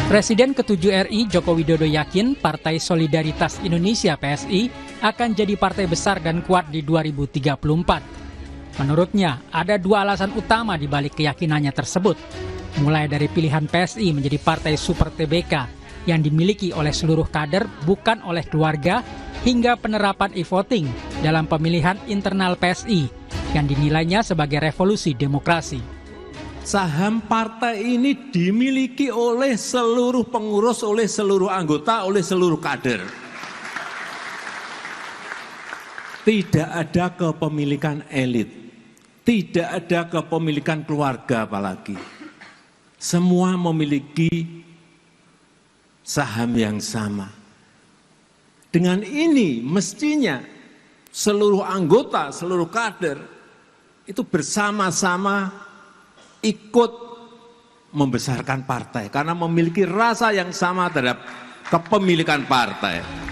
Presiden ke-7 RI Joko Widodo yakin Partai Solidaritas Indonesia (PSI) akan jadi partai besar dan kuat di 2034. Menurutnya, ada dua alasan utama di balik keyakinannya tersebut. Mulai dari pilihan PSI menjadi partai super TBK yang dimiliki oleh seluruh kader bukan oleh keluarga, hingga penerapan e-voting dalam pemilihan internal PSI yang dinilainya sebagai revolusi demokrasi. Saham partai ini dimiliki oleh seluruh pengurus, oleh seluruh anggota, oleh seluruh kader. Tidak ada kepemilikan elit, tidak ada kepemilikan keluarga apalagi. Semua memiliki saham yang sama. Dengan ini mestinya seluruh anggota, seluruh kader itu bersama-sama ikut membesarkan partai karena memiliki rasa yang sama terhadap kepemilikan partai.